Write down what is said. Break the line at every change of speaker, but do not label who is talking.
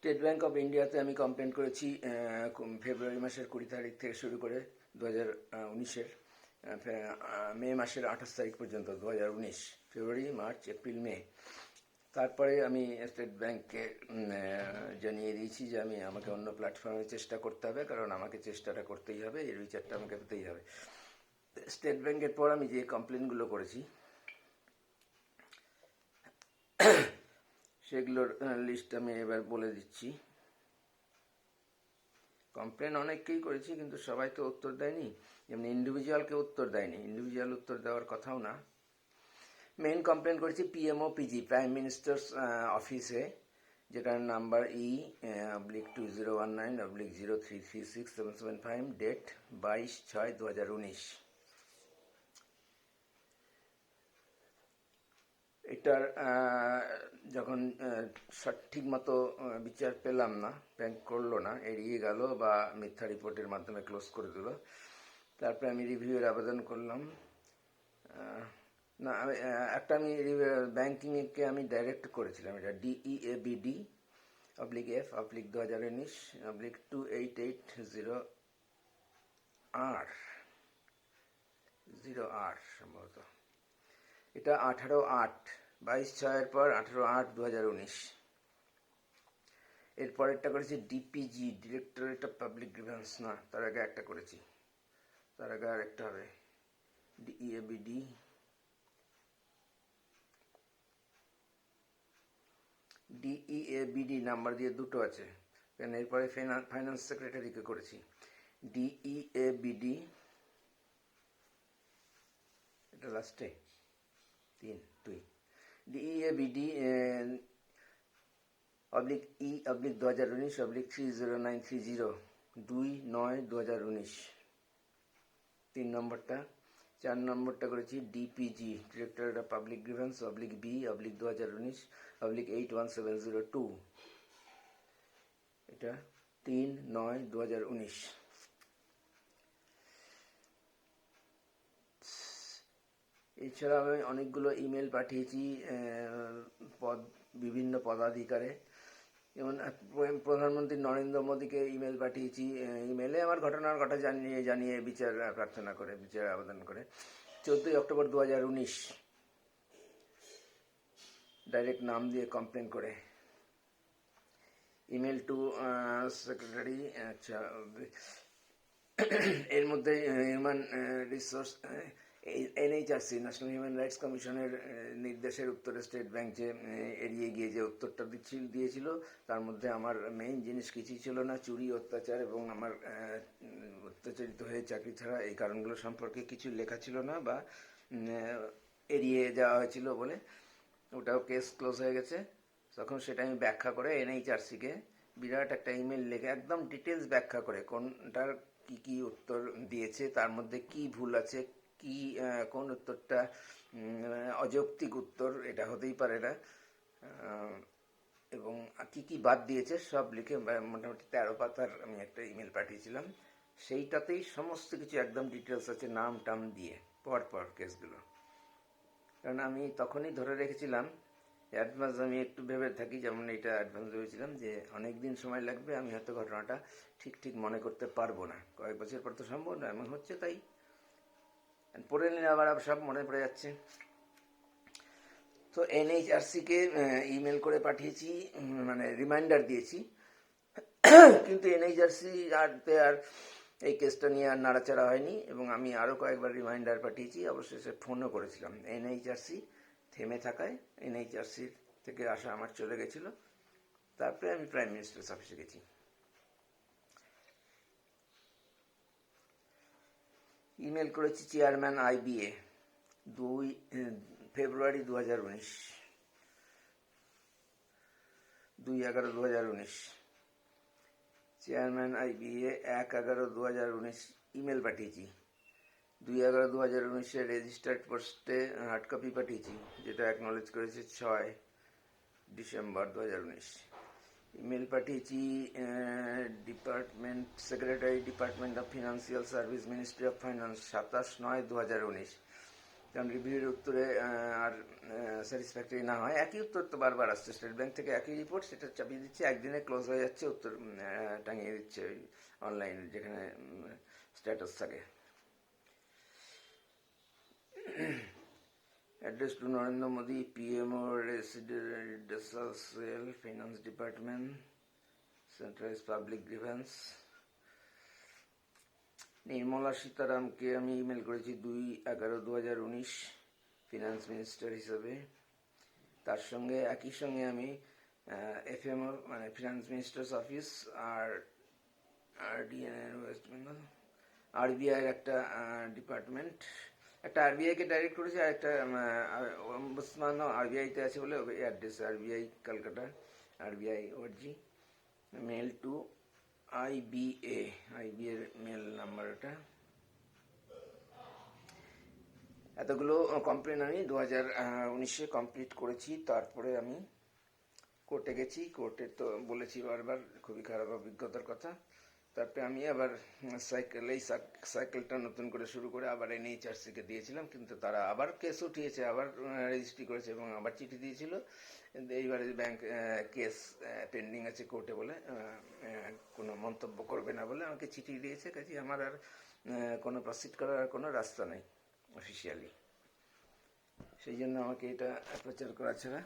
State bank of ইন্ডিয়াতে আমি complain করেছি ফেব্রুয়ারি মাসের 20 তারিখ থেকে শুরু করে 2019-এর মে মাসের 28 তারিখ পর্যন্ত। 2019 ফেব্রুয়ারি, মার্চ, এপ্রিল, মে। তারপরে আমি স্টেট ব্যাংককে জানিয়ে দিয়েছি যে আমাকে অন্য প্ল্যাটফর্মে চেষ্টা করতে হবে, কারণ আমাকে চেষ্টাটা করতেই হবে, এর বিচারটা আমাকে পেতেই হবে। স্টেট ব্যাংকের পর আমি যে কমপ্লেনগুলো করেছি সেগুলোর লিস্ট আমি এবার বলে দিচ্ছি। কমপ্লেন অনেককেই করেছি, কিন্তু সবাই তো উত্তর দেয়নি। যেমন ইন্ডিভিজুয়ালকে উত্তর দেয়নি, ইন্ডিভিজুয়াল উত্তর দেওয়ার কথাও না। মেইন কমপ্লেন করেছি পিএমও পিজি, প্রাইম মিনিস্টার্স অফিসে, যেটার নাম্বার E/2019/03367775, ডেট 22/6/2019। এটার যখন সঠিক মতো বিচার পেলাম না, ব্যাংক করলো না, এড়িয়ে গেল বা মিথ্যা রিপোর্টের মাধ্যমে ক্লোজ করে দিল, তারপরে আমি রিভিউয়ের আবেদন করলাম। না, আমি ব্যাংকিংকে আমি ডাইরেক্ট করেছিলাম। এটা DEABD/F/2019/28800R সম্ভবত। এটা 18/8, 22/6-এর পর 18/8/2019। এরপরেরটা করেছি DPG, directorate of public grievance. না, তার আগে একটা করেছি, তার আগে আর একটা হবে ডিইএবিডি নাম্বার দিয়ে দুটো আছে, কারণ এরপরে ফাইন্যান্স সেক্রেটারিকে করেছি। ডিইএবিডি, এটা লাস্টে 3-2, ডিইএবিডি /E/2019/30930, 2/9/2019 3 নম্বরটা। 4 নম্বরটা করেছি DPG, directorate of public grievance B/2019/81702, এটা 3/9/2019। এছাড়া আমি অনেকগুলো ইমেল পাঠিয়েছি বিভিন্ন পদাধিকারে, যেমন প্রধানমন্ত্রী নরেন্দ্র মোদীকে ইমেল পাঠিয়েছি। ইমেলে আমার ঘটনার কথা জানিয়ে বিচার প্রার্থনা করে, বিচার আবেদন করে। 14 অক্টোবর 2019 ডাইরেক্ট নাম দিয়ে কমপ্লেন করে। Email to secretary. আচ্ছা, এর মধ্যে human resource NHRC, national human rights কমিশনের নির্দেশের উত্তরে স্টেট ব্যাংক যে এড়িয়ে গিয়ে যে উত্তরটা দিয়েছিল, তার মধ্যে আমার মেইন জিনিস কিছুই ছিল না। চুরি, অত্যাচার এবং আমার অত্যাচারিত হয়ে চাকরি ছাড়া, এই কারণগুলো সম্পর্কে কিছু লেখা ছিল না, বা এড়িয়ে যাওয়া হয়েছিল বলে ওটাও কেস ক্লোজ হয়ে গেছে। তখন সেটা আমি ব্যাখ্যা করে NHRC-কে বিরাট একটা ইমেল লিখে একদম ডিটেলস ব্যাখ্যা করে কোনটার কি উত্তর দিয়েছে, তার মধ্যে কি ভুল আছে, কোন উত্তরটা অযৌক্তিক উত্তর, এটা হতেই পারে না, এবং কি বাদ দিয়েছে সব লিখে মোটামুটি 13 পাতার আমি একটা ইমেল পাঠিয়েছিলাম। সেইটাতেই সমস্ত কিছু একদম ডিটেলস আছে, নাম টাম দিয়ে পর কেসগুলো। কারণ আমি তখনই ধরে রেখেছিলাম, অ্যাডভান্স আমি একটু ভেবে থাকি, যেমন এটা অ্যাডভান্স ভেবেছিলাম যে অনেক দিন সময় লাগবে, আমি হয়তো ঘটনাটা ঠিক মনে করতে পারবো না, কয়েক বছর পর তো সম্ভব না, এমন হচ্ছে। তাই পড়ে নিলে আবার সব মনে পড়ে যাচ্ছে। তো NHRC-কে ইমেল করে পাঠিয়েছি, মানে রিমাইন্ডার দিয়েছি, কিন্তু NHRC আর এই কেসটা নিয়ে আর নাড়াচাড়া হয়নি, এবং আমি আরও কয়েকবার রিমাইন্ডার পাঠিয়েছি, অবশেষে ফোনও করেছিলাম। NHRC থেমে থাকায় NHRC থেকে আসা আমার চলে গেছিলো। তারপরে আমি প্রাইম মিনিস্টার্স অফিসে গেছি। ইমেল করেছি চেয়ারম্যান IBA, 2 ফেব্রুয়ারি 2019, 2/11/2019। চেয়ারম্যান IBA 1/11/2019 ইমেল পাঠিয়েছি। 2/11/2019 রেজিস্টার্ড পোস্টে হার্ড কপি পাঠিয়েছি, যেটা অ্যাকনলেজ করেছে 6 ডিসেম্বর 2019। ইমেল পাঠিয়েছি secretary, department of financial service, ministry of finance, 27/9/2019। কারণ রিভিউয়ের উত্তরে আর স্যাটিসফ্যাক্টরি না হয়, একই উত্তর তো বারবার আসছে স্টেট ব্যাংক থেকে, একই রিপোর্ট, সেটা চাপিয়ে দিচ্ছে, একদিনে ক্লোজ হয়ে যাচ্ছে, উত্তর টাঙিয়ে দিচ্ছে ওই অনলাইনে যেখানে স্ট্যাটাস থাকে। Address to Narendra Modi, PMO, Residential Finance Department, Centralized Public Grievance। Nirmala সীতারামকে আমি ইমেল করেছি 2/11/2019 ফিনান্স মিনিস্টার হিসাবে। তার সঙ্গে একই সঙ্গে আমি এফএমও মানে ফিনান্স মিনিস্টার্স অফিস আর আরডিএন ওয়েস্ট বেঙ্গল, আরবিআইয়ের একটা ডিপার্টমেন্ট, একটা আরবিআইকে ডাইরেক্ট করেছে, আর একটা অম্বুডসম্যানও আরবিআইতে আছে বলে ওই address RBI Kolkata, RBI ORG, mail to IBA, আইবিএর মেল নাম্বার ওটা। এতগুলো কমপ্লেন আমি 2019-এ কমপ্লিট করেছি। তারপরে আমি কোর্টে গেছি, কোর্টে তো বলেছি বারবার খুবই খারাপ অভিজ্ঞতার কথা। তারপরে আমি আবার এই সাইকেলটা নতুন করে শুরু করে আবার এনএইচআরসিকে দিয়েছিলাম, কিন্তু তারা আবার কেস উঠিয়েছে, আবার রেজিস্ট্রি করেছে এবং আবার চিঠি দিয়েছিল। এইবারে ব্যাংক কেস পেন্ডিং আছে কোর্টে বলে কোনো মন্তব্য করবে না বলে আমাকে চিঠি দিয়েছে। কাজে আমার আর কোনো প্রসিড করার আর কোনো রাস্তা নেই অফিসিয়ালি, সেই জন্য আমাকে এটা প্রচার করা ছাড়া